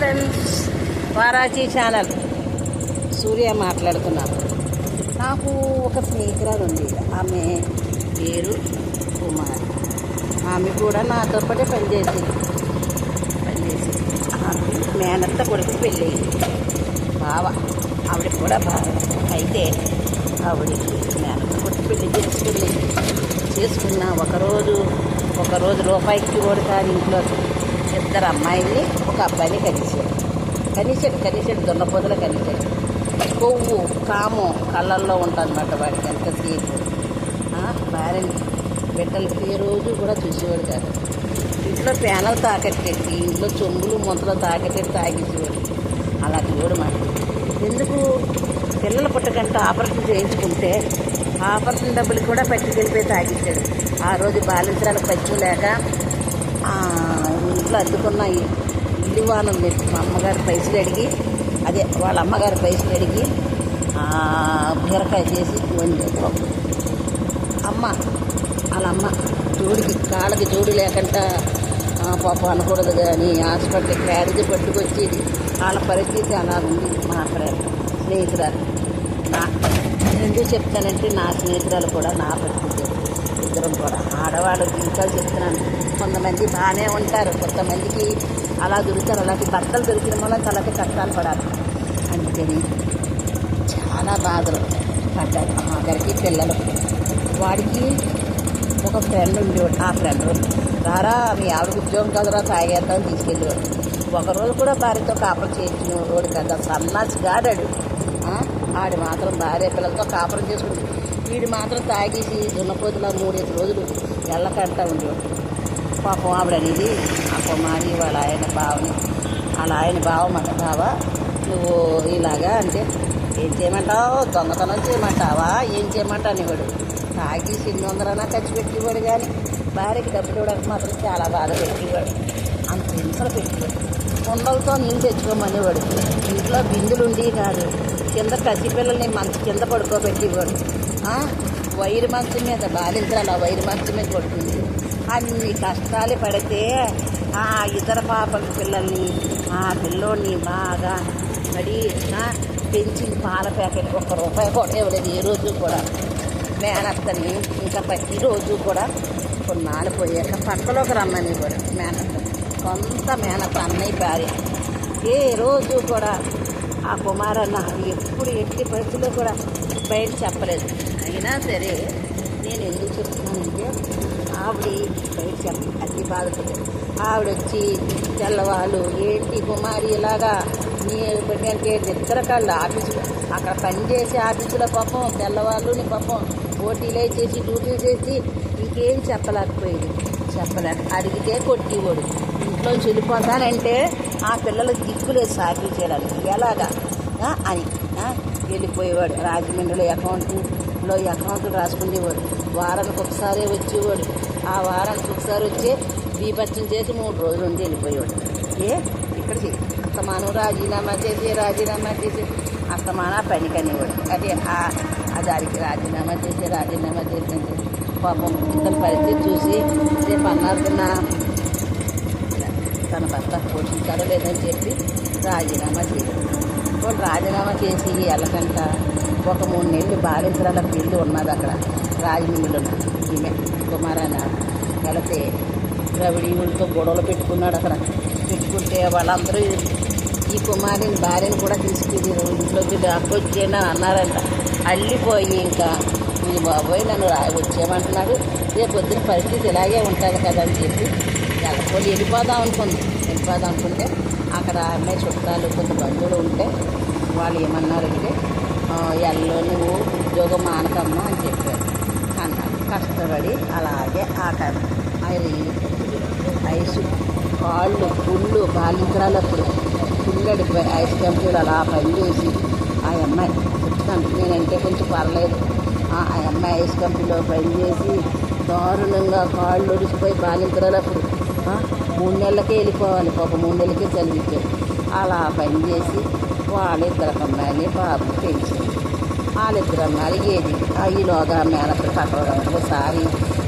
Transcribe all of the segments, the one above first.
Friends, వారాచి channel సూర్య మాట్లాడుతున్నాను. నాకు ఒక స్నేహితురాలు ఉంది. ఆమె పేరు కుమారి. ఆమె కూడా నాతో పాటే పనిచేసి ఆమె మేనత్త కొడుకు పెళ్ళి బావ. ఆవిడకి కూడా బావ. అయితే ఆవిడకి మేనత్త కొడుకు పెళ్ళి చేసుకున్న ఒకరోజు రూపాయికి ఓడి కాదు ఇంట్లో ఇద్దరు అమ్మాయిల్ని ఒక అబ్బాయిని కనిసాడు దున్నపోతులు కనిసాడు. కొవ్వు కాము కళ్ళల్లో ఉంటుందన్నమాట వాడికి. ఎంతసేపు భార్యని బిడ్డలకి ఏ రోజు కూడా చూసేవాడు కాదు. ఇంట్లో ప్యానలు తాకట్టెట్టి, ఇంట్లో చొంగులు మొదలు తాకట్టెట్టి తాగేసేవాడు. అలాంటి వాడు మాట. ఎందుకు పిల్లల పుట్టకంటే ఆపరేషన్ చేయించుకుంటే ఆపరేషన్ డబ్బులు కూడా పట్టుకెళ్ళిపోయి తాగించాడు. ఆ రోజు బాలించడానికి పచ్చి లేక ఇంట్లో అద్దుకున్న ఇల్లు వానం మా అమ్మగారి పైసలు అడిగి, వాళ్ళ అమ్మగారి పైసలు అడిగి బీరకాయ చేసి వండారు. వాళ్ళ అమ్మ కాళ్ళకి జోడు లేకుండా పాప అనకూడదు కానీ హాస్పిటల్కి క్యారేజీ పట్టుకొచ్చేది. వాళ్ళ పరిస్థితి అలా ఉంది. మా స్నేహితురాలు ఎందుకు చెప్తానంటే నా స్నేహితురాలు కూడా నా పరిస్థితి. ఇద్దరం కూడా ఆడవాళ్ళు జీవితాలు చెప్తున్నాను. కొంతమంది బాగానే ఉంటారు, కొంతమందికి అలా దొరుకుతారు. అలాంటి భర్తలు దొరికిన వల్ల అలాంటి కష్టాలు పడాలి. అందుకని చాలా బాధలు పడ్డారు అమ్మగారికి పిల్లలు. వాడికి ఒక ఫ్రెండ్ ఉండేవాడు. ఆ ఫ్రెండ్ రారా మీ ఆవిడ ఉద్యోగం కదరా తాగేద్దామని తీసుకెళ్ళేవాడు. ఒకరోజు కూడా భార్యతో కాపురం చేయించినవాడు కదా. సన్నాసి గాడాడు. ఆడు మాత్రం భార్య పిల్లలతో కాపురం చేసుకుంటే వీడు మాత్రం తాగేసి దున్నపోతులా 3-5 రోజులు ఎళ్ళకంటా ఉండేవాడు. పాపం ఆవిడ అనేది ఆ కుమారి వాళ్ళ ఆయన బావ నువ్వు ఇలాగా అంటే ఏం చేయమంటావు, దొంగతనం చేయమంటావా, ఏం చేయమంటావు అనేవాడు. తాగేసి 200 ఖర్చు పెట్టేవాడు. కానీ భార్యకి డబ్బులు ఇవ్వడానికి మాత్రం చాలా బాధ పెట్టేవాడు. అంత హింసలు పెట్టేవాడు. కుండలతో నీళ్ళు తెచ్చుకోమనేవాడు. ఇంట్లో బిందులు ఉండి కాదు, కింద పసిపిల్లల్ని మంచు కింద పడుకోబెట్టేవాడు. వైరు మంచం మీద బాలించాలి, ఆ వైరు మంచం మీద పడుతుంది. అన్ని కష్టాలు పడితే ఆ ఇతర పాపల పిల్లల్ని ఆ పిల్లోడిని బాగా మరి పెంచి పాల ప్యాకెట్ ₹1 కూడా ఇవ్వలేదు ఏ రోజు కూడా. మేనత్తని ఇంకా ప్రతిరోజు కూడా కొన్నాళ్ళు పోయాక పక్కలోకి రమ్మని కూడా మేనత్త అన్నయ్య భార్య ఏ రోజు కూడా ఆ కుమారన్న ఎప్పుడు ఎట్టి పరిస్థితుల్లో కూడా బయట చెప్పలేదు. అయినా సరే నేను ఎందుకు చెప్తున్నానంటే ఆవిడ బయట అతి బాధపడ్డాడు. ఆవిడ వచ్చి తెల్లవాళ్ళు ఏంటి కుమారి ఇలాగా నీ అంటే నిద్రకాళ్ళు ఆఫీసులో అక్కడ పనిచేసే ఆఫీసులో పాపం తెల్లవాళ్ళుని పాపం పోటీలే చేసి డ్యూటీలు చేసి ఇంకేం చెప్పలేకపోయేది. అడిగితే కొట్టివాడు. ఇంట్లో వెళ్ళిపోతానంటే ఆ పిల్లలకు దిక్కులేదు సాఫీ చేయడానికి ఎలాగా అని వెళ్ళిపోయేవాడు. రాజమండ్రిలో అకౌంట్లు రాసుకునేవాడు. వారానికి ఒకసారి వచ్చేవాడు. ఆ వారానికి ఒకసారి వచ్చి బీభత్సం చేసి 3 రోజులు ఉండి వెళ్ళిపోయేవాడు. ఇక్కడ అస్తమానం రాజీనామా చేసి అస్తమానం పనికి అనేవాడు. దానికి రాజీనామా చేసి పాపం ఇతని పరిస్థితి చూసి రేపు అన్నారు తన భర్త పోషించారో లేదని చెప్పి రాజీనామా చేశాడు. వాళ్ళు రాజీనామా చేసి వెళ్ళకంట ఒక 3 నెలలు బాలించరాల పెళ్ళి ఉన్నది అక్కడ రాజమండ్రిలో. ఈమె కుమారాయణ వెళితే ద్రవిడీవులతో గొడవలు పెట్టుకున్నాడు. అక్కడ పెట్టుకుంటే వాళ్ళందరూ ఈ కుమారిని భార్యను కూడా తీసుకెళ్ళి ఇంట్లోకి వచ్చేయండి అని అన్నారంట. అల్లిపోయి ఇంకా మీ బాబోయ్ నన్ను వచ్చేయమంటున్నాడు, రేపు పొద్దున పరిస్థితి ఇలాగే ఉంటుంది కదా అని చెప్పి వెళ్ళిపోదాం అనుకుంటే అక్కడ అమ్మాయి చుట్టాలు కొంత బంధువులు ఉంటే వాళ్ళు ఏమన్నారంటే నువ్వు ఉద్యోగం మానకమ్మా అని చెప్పారు. అన్నారు. కష్టపడి అలాగే ఐసు కాళ్ళు పుళ్ళు బాలించరాలప్పుడు పుల్లడిపోయి ఐస్ కంపెనీలు అలా పనిచేసి ఆ అమ్మాయి చెప్తాను నేనంటే కొంచెం పర్లేదు. ఆ అమ్మాయి ఐస్ కంపెనీలో పనిచేసి దారుణంగా కాళ్ళు ఒడిసిపోయి బాలించరాలప్పుడు 3 నెలలకే వెళ్ళిపోవాలి. పాప 3 నెలలకే చదివించాడు. అలా పనిచేసి వాళ్ళిద్దరు అమ్మాయిని బాబు పెంచింది. వాళ్ళిద్దరు అమ్మాయిలు ఏది ఈలోగా మేనప్పుడు పక్కన ఒకసారి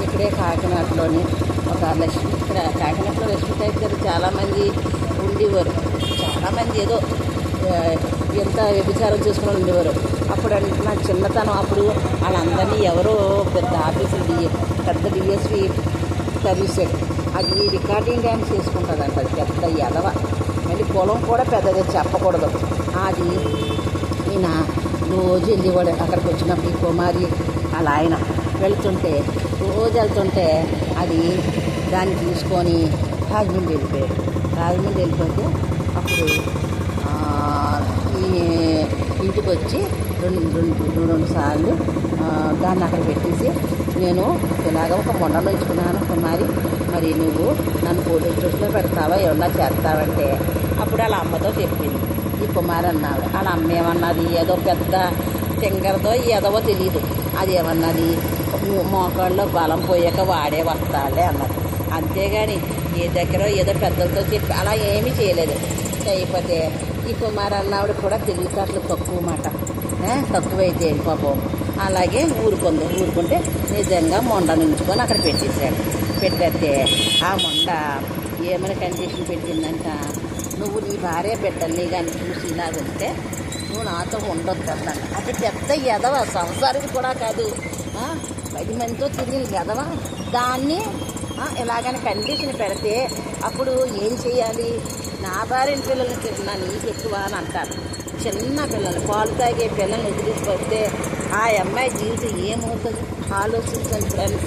ఇక్కడే కాకినాడలోని ఒక కాకినాడలో లక్ష్మీ టైప్ గారు చాలామంది ఉండేవారు. చాలామంది ఏదో ఆ, ఎంత వ్యభిచారం చేసుకుని ఉండేవారు. అప్పుడు నా చిన్నతనం అప్పుడు వాళ్ళందరినీ ఎవరో పెద్ద ఆఫీసులు పెద్ద డిఎస్పి సర్వీసెడ్ అది రికార్డింగ్ డ్యాన్స్ చేసుకుంటుందంట. అది పెద్ద ఎదవ. మళ్ళీ పొలం కూడా పెద్దది చెప్పకూడదు. అది ఈయన రోజు వెళ్ళేవాడు. అక్కడికి వచ్చినప్పుడు ఈ కుమారి అలా ఆయన వెళ్తుంటే రోజు వెళ్తుంటే అది దాన్ని తీసుకొని రాజమండ్రి వెళ్ళిపోయాడు. రాజమండ్రి వెళ్ళిపోతే అప్పుడు ఈ ఇంటికి వచ్చి రెండు సార్లు దాన్ని అక్కడ పెట్టేసి నేను ఇలాగ ఒక మొండను ఇచ్చుకున్నాను కుమారి, మరి నువ్వు నన్ను పోలీస్ స్టేషన్లో పెడతావా ఏమన్నా చేస్తావంటే అప్పుడు వాళ్ళ అమ్మతో చెప్పింది. ఈ కుమారి అన్నాడు. వాళ్ళ అమ్మ ఏమన్నది, ఏదో పెద్ద తింగరదో ఏదవో తెలియదు, అది ఏమన్నది మోకాళ్ళలో బలం పోయాక వాడే వస్తాడే అన్నది. అంతేగాని ఏ దగ్గర ఏదో పెద్దలతో చెప్పి అలా ఏమీ చేయలేదు. అయిపోతే ఈ కుమార్ అన్నావిడ కూడా తెలివితేటలు తక్కువ మాట, తక్కువైతే పాపం అలాగే ఊరుకుంటే నిజంగా మొండ నుంచుకొని అక్కడ పెట్టేశాడు. పెట్టేస్తే ఆ మొండ ఏమైనా కండిషన్ పెట్టిందంట, నువ్వు నీ భార్య బిడ్డల్ని కానీ చూసి ఇలాగుంటే నువ్వు నాతో ఉండొద్దు అన్నాడు. అది పెద్ద ఎదవ, సంసారికి కూడా కాదు, 10 మందితో తిరిగిన ఎదవ. దాన్ని ఇలాగని కండిషన్ పెడితే అప్పుడు ఏం చేయాలి? నా భార్య పిల్లల్ని తిన్నా నీకు ఎక్కువ అని అంటారు. చిన్న పిల్లలు, పాలు తాగే పిల్లల్ని వదిలిపోతే ఆ అమ్మాయి జీవితం ఏమవుతుంది ఆలోచించండి ఫ్రెండ్స్.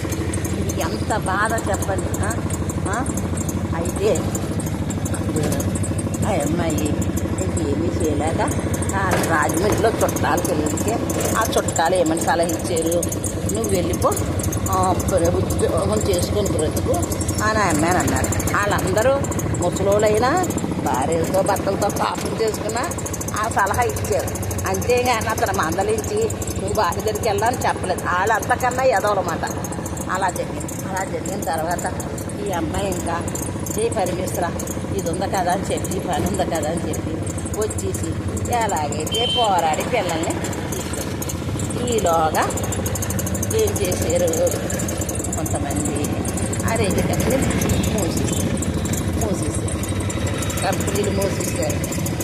ఇది ఎంత బాధ చెప్పండి. అయితే ఆ అమ్మాయి ఇంకేమీ చేయలేక రాజమండ్రిలో చుట్టాలు పిల్లలకి ఆ చుట్టాలు ఏమని సలహా ఇచ్చారు, నువ్వు వెళ్ళిపో ఉద్యోగం చేసుకొని బ్రతుకు అని అమ్మాయి అన్నారు. వాళ్ళందరూ ముసలోళ్ళైనా భార్యలతో భర్తలతో కాపులు చేసుకున్నా ఆ సలహా ఇచ్చారు. అంతేగాని అతను మందలించి నువ్వు భార్య దగ్గరికి వెళ్ళాలని చెప్పలేదు. వాళ్ళు అంతకన్నా ఎదవలన్నమాట. అలా జరిగిన తర్వాత ఈ అమ్మాయి ఇంకా పరమేశ్వర ఇది ఉంది కదా అని చెప్పి, పని ఉంది కదా అని చెప్పి వచ్చేసి ఎలాగైతే పోరాడి పిల్లల్ని తీసుకొచ్చి ఈలోగా ఏం చేశారు, కొంతమంది ఆ రేజు కంపెనీ మూసేసారు. కంపెనీలు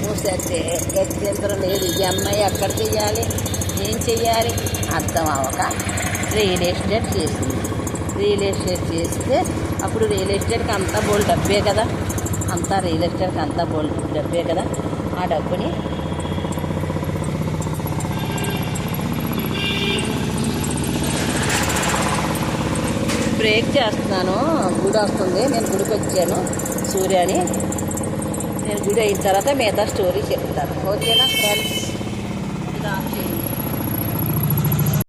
మూసేస్తే గత్యంతరం లేదు. ఈ అమ్మాయి ఎక్కడ చెయ్యాలి, ఏం చెయ్యాలి అర్థం అవ్వక రియల్ ఎస్టేట్ చేసింది. రియల్ ఎస్టేట్ చేస్తే అప్పుడు రియల్ ఎస్టేట్కి అంతా బోల్ డబ్బే కదా, అంతా రియల్ ఎస్టేట్కి అంతా బోల్ డబ్బే కదా. ఆ డబ్బుని బ్రేక్ చేస్తున్నాను. గుడి వస్తుంది, నేను గుడికి వచ్చాను సూర్యాని. నేను గుడి అయిన తర్వాత మిగతా స్టోరీ చెప్తాను. ఓకేనా ఫ్రెండ్స్?